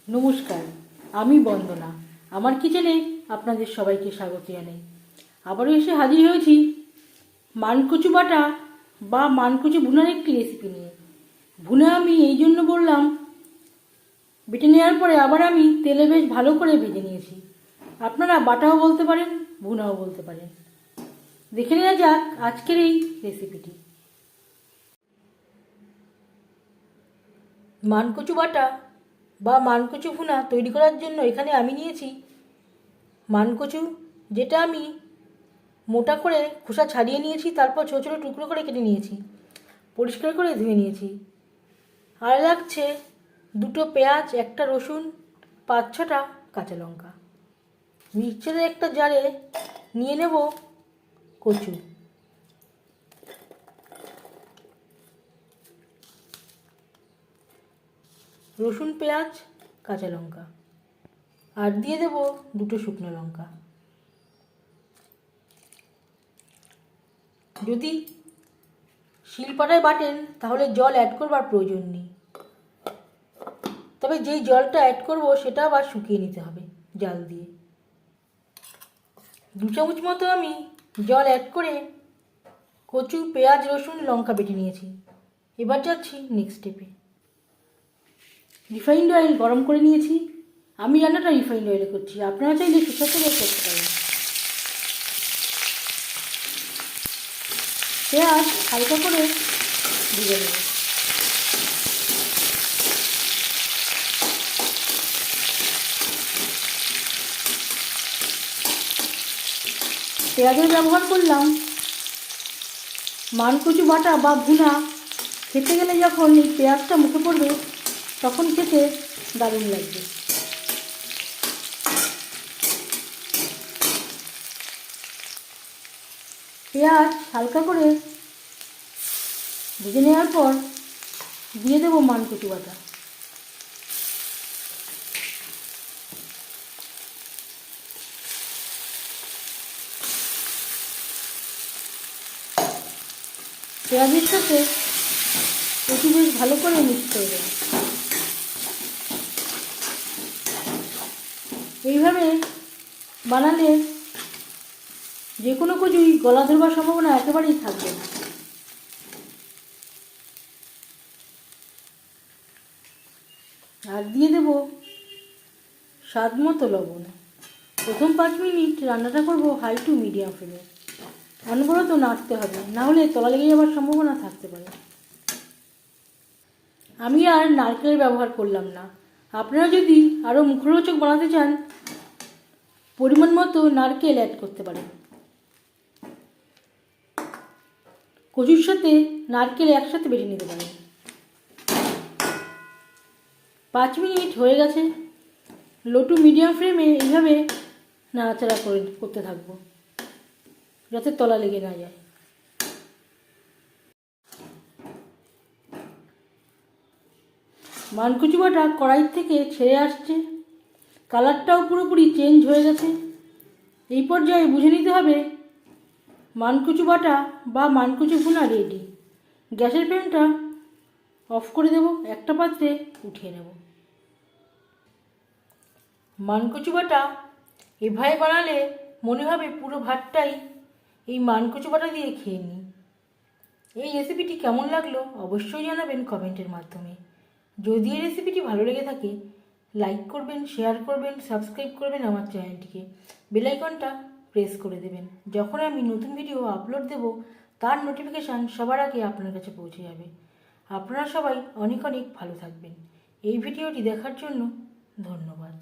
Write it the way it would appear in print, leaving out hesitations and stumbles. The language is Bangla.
নমস্কার, আমি বন্দনা। আমার কিচেনে আপনাদের সবাইকে স্বাগত জানাই। আবারও এসে হাজির হয়েছি মানকচু বাটা বা মানকচু ভুনার একটি রেসিপি নিয়ে। ভুনা আমি এই জন্য বললাম, বেটে নেওয়ার পরে আবার আমি তেলে বেশ ভালো করে ভেজে নিয়েছি। আপনারা বাটাও বলতে পারেন, ভুনাও বলতে পারেন। দেখে নেওয়া যাক আজকের এই রেসিপিটি। মানকচু বাটা বা মানকচু ভুনা তৈরি করার জন্য এখানে আমি নিয়েছি মানকচু, যেটা আমি মোটা করে খোসা ছাড়িয়ে নিয়েছি, তারপর ছোটো ছোটো টুকরো করে কেটে নিয়েছি, পরিষ্কার করে ধুয়ে নিয়েছি। আর লাগছে দুটো পেঁয়াজ, একটা রসুন, 5-6টা কাঁচা লঙ্কা। মিক্সচারের একটা জারে নিয়ে নেব কচু, রসুন, পেঁয়াজ, কাঁচা লঙ্কা, আর দিয়ে দেব দুটো শুকনো লঙ্কা। যদি শিলপাটায় বাটেন তাহলে জল অ্যাড করবার প্রয়োজন নেই, তবে যেই জলটা অ্যাড করব সেটা আবার শুকিয়ে নিতে হবে জাল দিয়ে। 2 চামচ মতো আমি জল অ্যাড করে কচু, পেঁয়াজ, রসুন, লঙ্কা বেটে নিয়েছি। এবার যাচ্ছি নেক্সট স্টেপে। রিফাইন্ড অয়েল গরম করে নিয়েছি। আমি রান্নাটা রিফাইন্ড অয়েলে করছি, আপনারা চাইলে সরষের তেলেও করতে পারেন। পেঁয়াজ হালকা করে ভেজে নেব। পেঁয়াজের ব্যবহার করলাম মানকচু বাটা বা ভুনা খেতে গেলে যখন এই পেঁয়াজটা মুখে পড়বে তখন খেতে দারুণ লাগবে। পেঁয়াজ হালকা করে ভেজে নেওয়ার পর দিয়ে দেবো মানকচু বাটা। পেঁয়াজের সাথে একটু বেশ ভালো করে মিক্স করে দেবো। এইভাবে বানালে যে কোনো কচুই গলা ধরবার সম্ভাবনা একেবারেই থাকবে না। আর দিয়ে দেব স্বাদ মতো লবণ। প্রথম 5 মিনিট রান্নাটা করব হাই টু মিডিয়াম ফ্লেমে। অনবরত নাড়তে হবে, না হলে তলা লেগে যাওয়ার সম্ভাবনা থাকতে পারে। আমি আর নারকেলের ব্যবহার করলাম না। আপনারা যদি আরও মুখরোচক বানাতে চান পরিমাণ মতো নারকেল অ্যাড করতে পারেন। কচুর সাথে নারকেল একসাথে বেটে নিতে পারেন। 5 মিনিট হয়ে গেছে। লো টু মিডিয়াম ফ্লেমে এইভাবে নাড়াচাড়া করতে থাকবো যাতে তলা লেগে না যায়। মানকচু বাটা কড়াই থেকে ছেড়ে আসছে, কালারটাও পুরোপুরি চেঞ্জ হয়ে গেছে। এই পর্যায়ে বুঝে নিতে হবে মানকচু বাটা বা মানকচু ভুনা রেডি। গ্যাসের ফ্লেমটা অফ করে দেব, একটা পাত্রে উঠিয়ে নেব। মানকচু বাটা এভাবে বানালে মনে হবে পুরো ভাতটাই এই মানকচু বাটা দিয়ে খেয়ে নিই। এই রেসিপিটি কেমন লাগলো অবশ্যই জানাবেন কমেন্টের মাধ্যমে। যদি এই রেসিপিটি ভালো লেগে থাকে লাইক করবেন, শেয়ার করবেন, সাবস্ক্রাইব করবেন আমার চ্যানেলটিকে, বেল আইকনটা প্রেস করে দেবেন। যখন আমি নতুন ভিডিও আপলোড দেব তার নোটিফিকেশান সবার আগে আপনার কাছে পৌঁছে যাবে। আপনারা সবাই অনেক অনেক ভালো থাকবেন। এই ভিডিওটি দেখার জন্য ধন্যবাদ।